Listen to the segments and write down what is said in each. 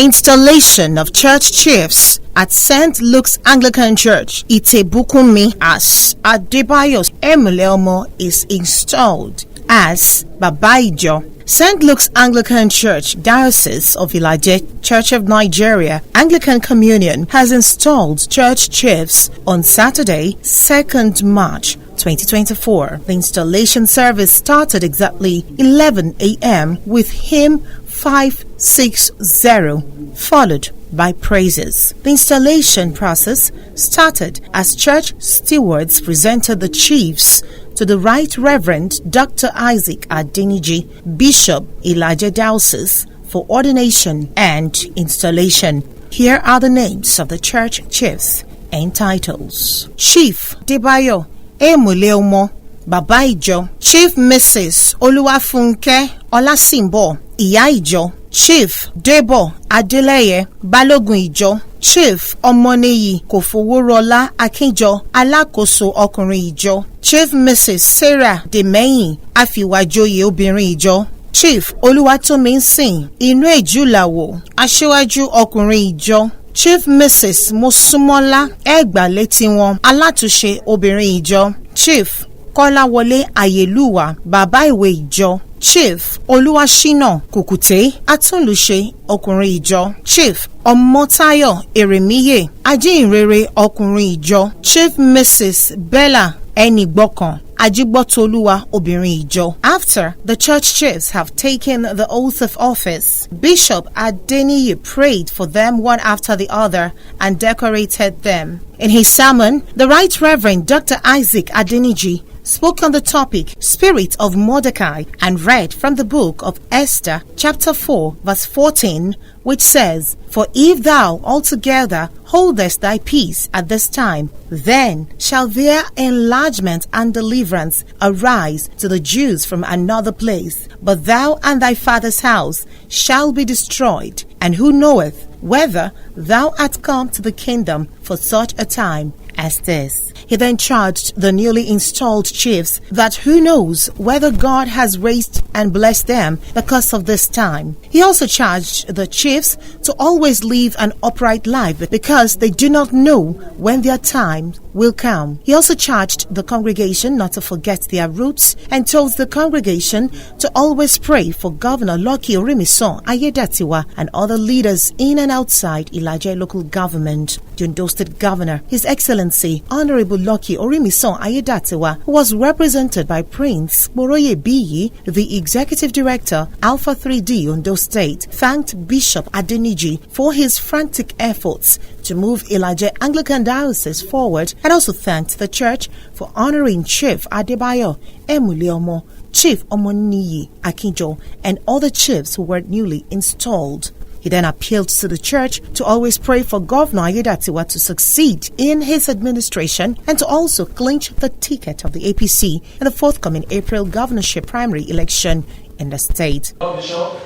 Installation of church chiefs at St. Luke's Anglican Church, Itebukunmi, as Itebukunmi is installed as Baba Ijo. St. Luke's Anglican Church, Diocese of Ilaje, Church of Nigeria, Anglican Communion has installed church chiefs on Saturday, 2nd March 2024. The installation service started exactly 11 a.m. with hymn 560, followed by praises. The installation process started as church stewards presented the chiefs to the Right Reverend Dr. Isaac Adeniji, Bishop Ilaje Diocese, for ordination and installation. Here are the names of the church chiefs and titles. Chief Debayo Emuleomo Baba Ijo, Chief Mrs. Oluwafunke Olasimbo Iya Ijo, Chief Debo Adeleye Balogun Ijo, Chief Omoniyi Kofoworola Akinjo Alákòóso ọkùnrin Ijo, Chief Mrs. Sarah Demeyin Afiwajoye obìnrin Ijo, Chief Oluwatominsin Inu Ejulawo Aṣíwájú ọkùnrin Ijo, Chief Mrs. Mosumola Egbaletiwọn Alátúnṣe obìnrin Ijo, Chief Kọ́láwọlé Ayélúwà Bàbá ìwé Ìjọ, Chief Olúwaṣínà Kùkùté Atúnlùṣe ọkùnrin Ìjọ, Chief Ọmọ́táyọ̀ Èrèmíyè Ajíhìnrere ọkùnrin Ìjọ, Chief Mrs. Bella Ẹnigbọ́kàn Ajígbọ́tolúwa obìnrin Ìjọ. After the church chiefs have taken the oath of office, Bishop Adeniyi prayed for them one after the other and decorated them. In his sermon, the Right Reverend Dr. Isaac Adeniji spoke on the topic Spirit of Mordecai and read from the book of Esther chapter 4 verse 14, which says, "For if thou altogether holdest thy peace at this time, then shall their enlargement and deliverance arise to the Jews from another place. But thou and thy father's house shall be destroyed. And who knoweth whether thou art come to the kingdom for such a time as this?" He then charged the newly installed chiefs that who knows whether God has raised and blessed them because of this time. He also charged the chiefs to always live an upright life because they do not know when their time will come. He also charged the congregation not to forget their roots and told the congregation to always pray for Governor Lucky Orimisan Ayedatiwa and other leaders in and outside Ilaje local government. The Ondo State Governor, His Excellency Honorable Lucky Orimisan Ayedatiwa, who was represented by Prince Boroye Biyi, the Executive Director, Alpha 3D Ondo State, thanked Bishop Adeniji for his frantic efforts to move Ilaje Anglican Diocese forward and also thanked the church for honoring Chief Adebayo Emuleomo, Chief Omoniyi Akinjo, and other chiefs who were newly installed. He then appealed to the church to always pray for Governor Ayedatiwa to succeed in his administration and to also clinch the ticket of the APC in the forthcoming April governorship primary election in the state. Bishop,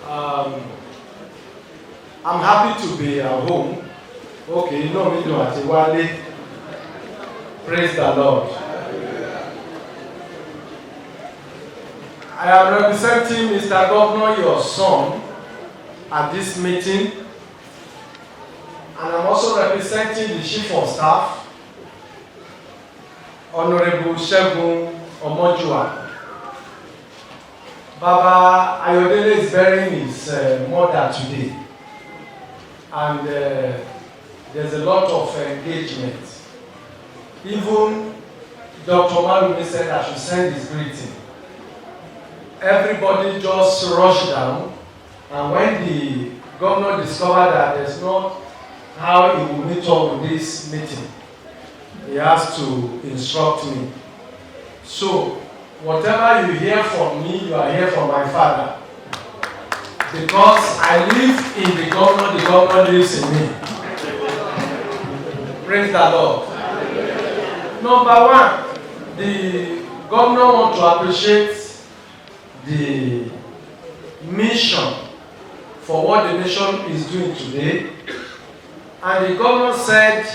I'm happy to be at home. Okay, you know me, Wale. Praise the Lord. I am representing Mr. Governor, your son, at this meeting. And I'm also representing the Chief of Staff, Honorable Shegun Omojua. Baba Ayodele is burying his mother today. And there's a lot of engagement. Even Dr. Malumi said I should send his greeting. Everybody just rushed down, and when the governor discovered that there's not how he will meet up with this meeting, he has to instruct me. So, whatever you hear from me, you are hearing from my father. Because I live in the governor lives in me. Praise the Lord. Number one, the governor wants to appreciate the mission for what the nation is doing today. And the governor said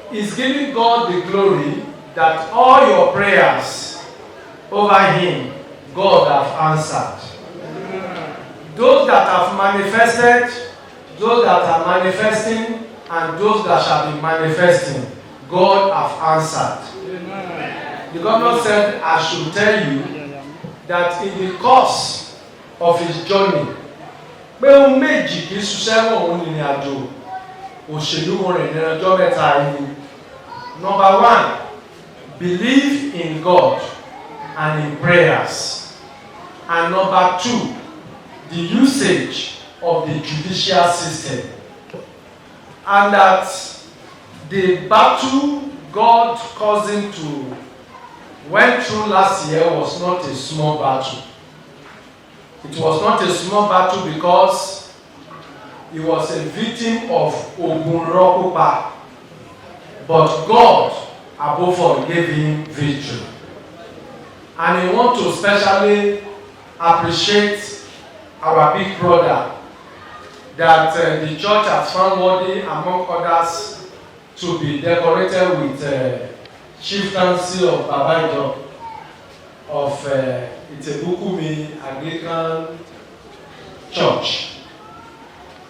he's giving God the glory that all your prayers over him, God have answered. that have manifested, those that are manifesting, and those that shall be manifesting, God have answered. Amen. The governor said, I should tell you that in the course of his journey, number one, believe in God and in prayers. And number two, the usage of the judicial system. And that the battle God caused him to went through last year was not a small battle. It was not a small battle because he was a victim of Ogunrokupa. But God, above all, gave him victory. And I want to especially appreciate our big brother that the church has found worthy, among others, to be decorated with chieftaincy of Babaido of Itebukunmi Anglican Church.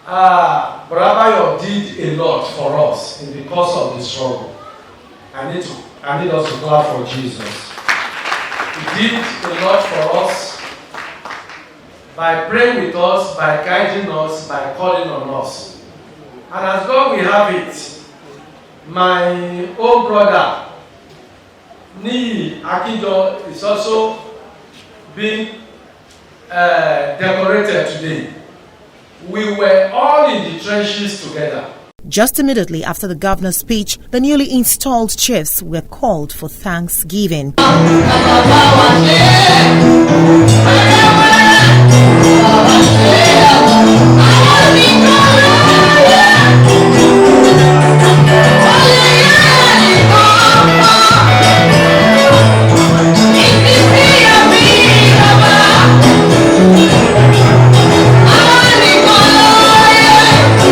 Brother did a lot for us in the course of the struggle. I need us to clap for Jesus. He did a lot for us by praying with us, by guiding us, by calling on us. And as God will have it, my own brother, Ni Akido, is also being decorated today. We were all in the trenches together. Just immediately after the governor's speech, the newly installed chiefs were called for Thanksgiving.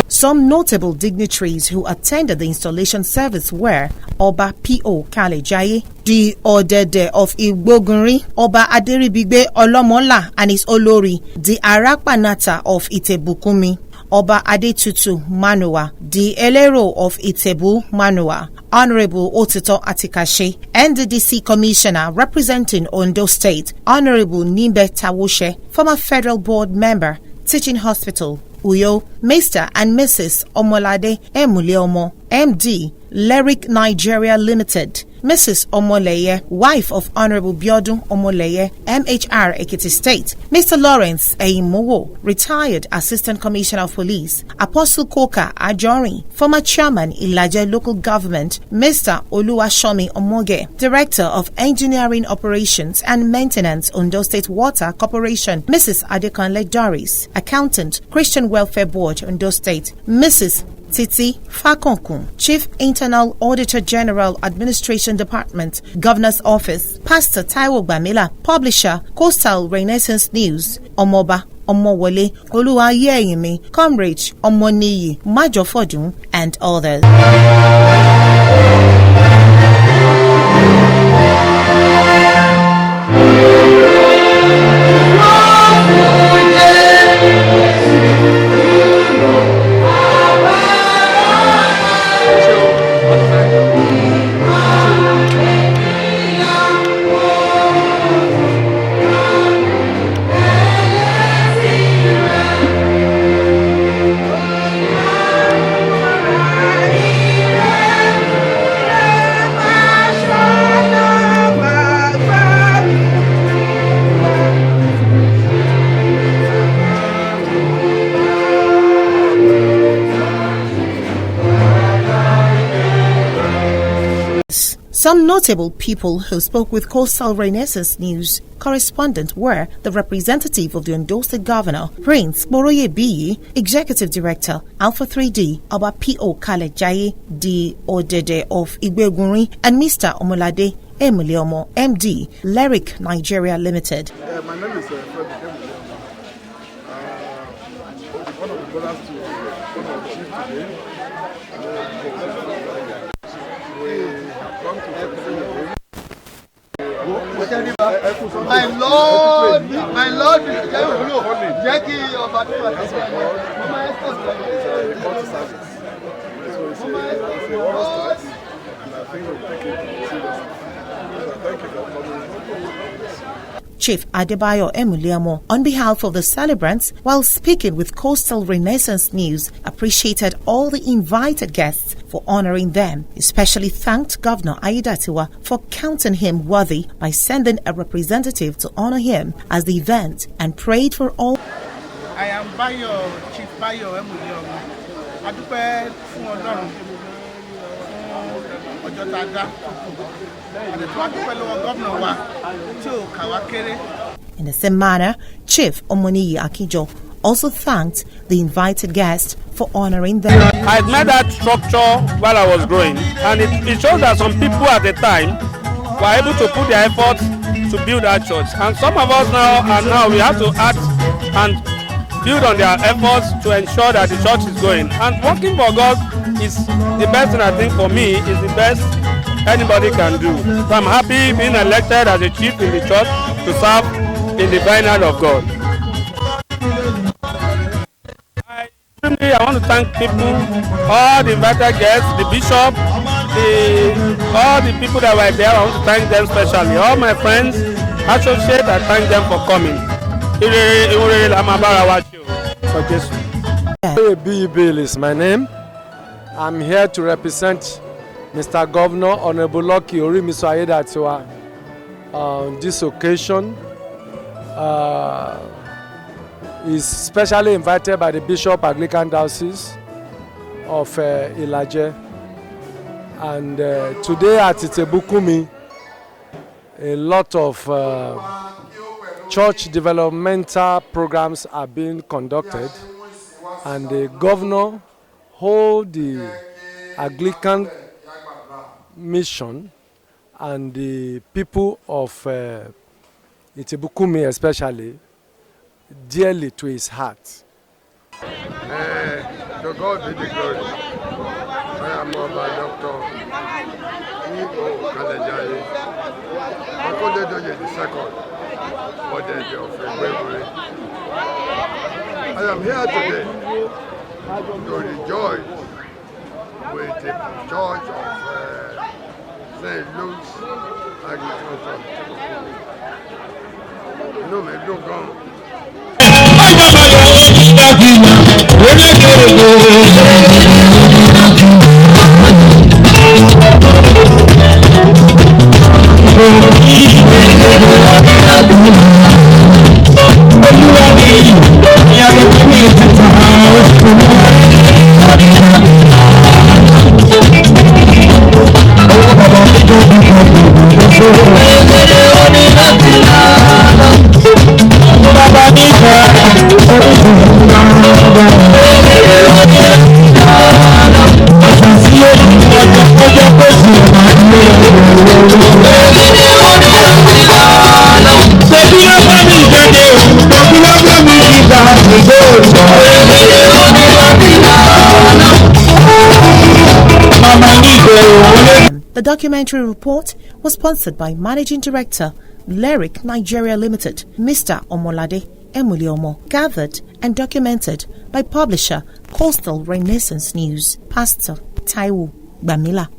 Some notable dignitaries who attended the installation service were Oba P.O. Kalejaye, the Odede of Itebukunmi, Oba Aderibigbe Olomola and his Olori, the Arakpanata of Itebukunmi, Oba Adetutu Manoa, the Elero of Itebu Manoa, Honorable Otito Atikashe, NDDC Commissioner representing Ondo State, Honorable Nimbe Tawushe, former Federal Board Member, Teaching Hospital, Uyo, Mr. and Mrs. Omolade Emuleomo, MD, Lyric Nigeria Limited, Mrs. Omoleye, wife of Honorable Biodun Omoleye, MHR Ekiti State, Mr. Lawrence Eimowo, retired Assistant Commissioner of Police, Apostle Koka Ajori, former Chairman Ilaje Local Government, Mr. Oluwashomi Omoge, Director of Engineering Operations and Maintenance Ondo State Water Corporation, Mrs. Adekanle Doris, Accountant, Christian Welfare Board Ondo State, Mrs. Titi Fakonkun, Chief Internal Auditor General Administration Department, Governor's Office, Pastor Taiwo Bamila, Publisher, Coastal Renaissance News, Omoba Omowole, Oluwayeyimi, Comrade Omoniyi, Majofodun, and others. Some notable people who spoke with Coastal Renaissance News correspondent were the representative of the Ondo State Governor, Prince Moroye Biyi, Executive Director, Alpha 3D, Oba P.O. Kalejaye, the Odede of Itebukunmi, and Mr. Omolade Emuleomo, MD, Lyric Nigeria Limited. My name is Fred one of the brothers to one of the chief today. My Lord! my Lord, Chief Itebukunmi, on behalf of the celebrants, while speaking with Coastal Renaissance News, appreciated all the invited guests for honoring them, especially thanked Governor Aiyedatiwa for counting him worthy by sending a representative to honor him at the event, and prayed for all. I am Bayo, Chief Bayo Emuliyomo. Adúpẹ́ fún Ọlọ́run fún ọjọ́ tá a dá. Adúpẹ́ lọ́wọ́ gómìnà wa tí ò kà wá kéré. In the same manner, Chief Omoniyi Akinjo also thanked the invited guests for honoring them. I admired that structure while I was growing, and it shows that some people at the time were able to put their efforts to build that church. And some of us now we have to act and build on their efforts to ensure that the church is going. And working for God is the best thing, I think, for me, is the best anybody can do. So I'm happy being elected as a chief in the church to serve in the vineyard of God. I want to thank people, all the invited guests, the bishop, all the people that were there. I want to thank them specially. All my friends, associates, I thank them for coming. B. Bill is my name. I'm here to represent Mr. Governor Honorable Lucky Orimiso Aiyedatiwa on this occasion. Is specially invited by the Bishop Anglican Diocese of Ilaje, and today at Itebukunmi, a lot of church developmental programs are being conducted, and the governor hold the Anglican mission and the people of Itebukunmi especially dearly to his heart. To God be the glory. I am Dr. E.O. Kalejaye. Akodedoye the second for the day of February. I am here today to rejoice with the church of St. Luke's Anglican Church. No, me don't go. The documentary report was sponsored by Managing Director, Lyric Nigeria Limited, Mr. Omolade Emuliyomo, gathered and documented by publisher Coastal Renaissance News, Pastor Taiwo Bamila.